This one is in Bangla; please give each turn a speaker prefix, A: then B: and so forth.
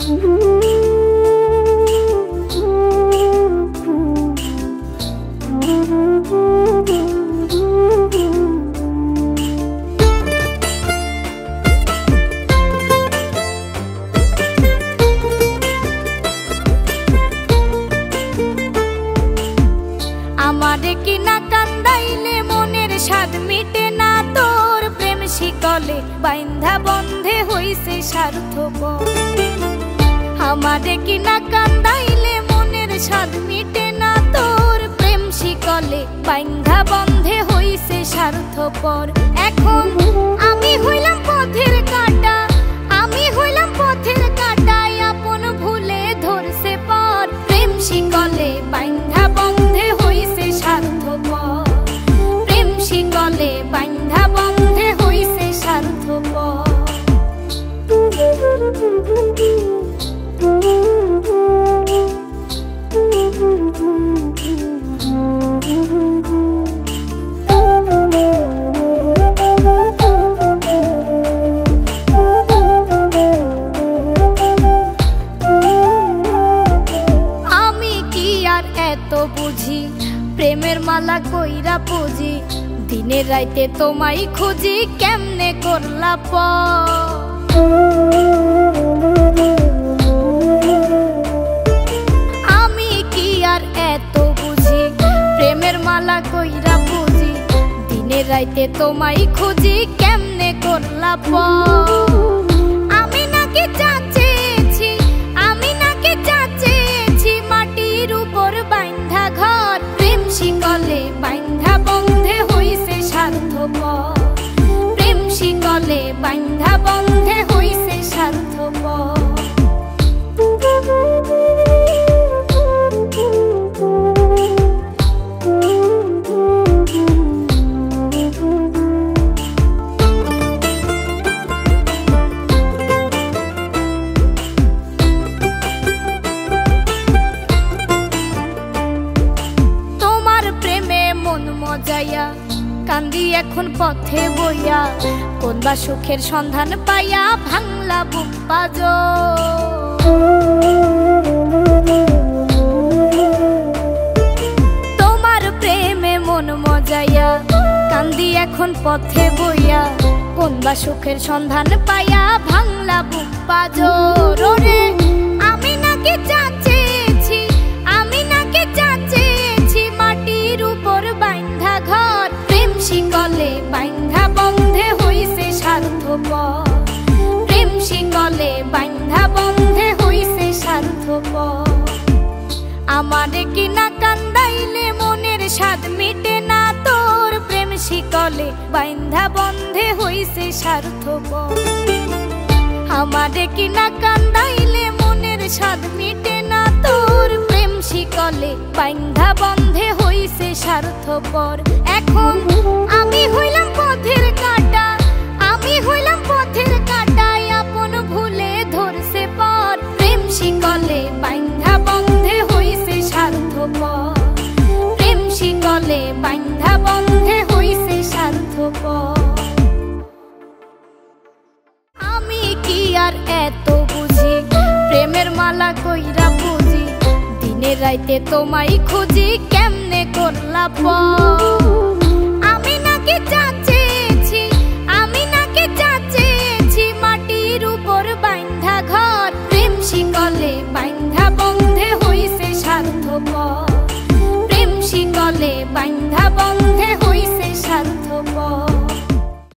A: আমারে কি না কান্দাইলে মনের স্বাদ মিটে না তোর প্রেম শিকলে বাইন্ধা বন্ধে হইছে স্বার্থপর। আমারে কি না কান্দাইলে মনের স্বাদ মিটে না তোর প্রেম শিকলে বাইন্ধা বন্ধে হইছে স্বার্থপর। এখন আমি হইলাম পথের কাঁটা, আমি হইলাম পথের কাঁটায় আপন ভুলে ধরছে পর প্রেম শিকলে বাইন্ধা বন্ধে হইছে স্বার্থপর। প্রেম শিকলে বাইন্ধা বন্ধে হইছে স্বার্থপর। আমি কি আর এত বুঝি প্রেমের মালা কইরা পুজি, দিনে রাইতে তোমায় খুঁজি কেমনে করলা পর। আমি কি আর এত বুঝি প্রেমের মালা কইরা পুজি, দিনে রাইতে তোমায় খুঁজি কেমনে করলা পর। আমি নাকি চাচেছি, আমি নাকি চাচেছি মাটির উপর বাইন্ধা ঘর প্রেম শিকলে বাইন্ধা বন্ধে হইছে স্বার্থপর। প্রেম শিকলে বাইন্ধা বন্ধে হইছে স্বার্থপর। মজাইয়া কান্দি এখন পথে বইয়া, কোন বা সুখের সন্ধান পাইয়া ভাঙলা বুক পাজর। তোমার প্রেমে মন মজাইয়া কান্দি এখন পথে বইয়া, কোন বা সুখের সন্ধান পাইয়া ভাঙলা বুক পাজর। ওরে আমি নাকি চাচেছি, আমি নাকি চাচেছি মাটির উপর বাইন্ধা ঘর প্রেম শিকলে বাইন্ধা বন্ধে হইছে স্বার্থপর। প্রেম শিকলে বাইন্ধা বন্ধে হইছে স্বার্থপর। আমারে কি না কান্দাইলে মনের স্বাদ মিটে না তোর প্রেম শিকলে বাইন্ধা বন্ধে হইছে স্বার্থপর। আমারে কি না কান্দাইলে মনের স্বাদ মিটে না তোর প্রেম শিকলে বাইন্ধা বন্ধে হইছে স্বার্থপর। এখন আমি হইলাম পথের কাঁটা, আমি হইলাম পথের কাঁটায় আপন ভুলে ধরছে পর প্রেম শিকলে বাইন্ধা বন্ধে হইছে স্বার্থপর। প্রেম শিকলে বাইন্ধা বন্ধে হইছে স্বার্থপর। আমি কি আর এত বুঝি প্রেমের মালা কইরা পুজি, দিনে রাইতে তোমায় খুঁজি কেমনে করলা পর। আমি নাকি চাচেছি, আমি নাকি চাচেছি মাটির উপর বাইন্ধা ঘর প্রেম শিকলে বাইন্ধা বন্ধে হইছে স্বার্থপর। প্রেম শিকলে বাইন্ধা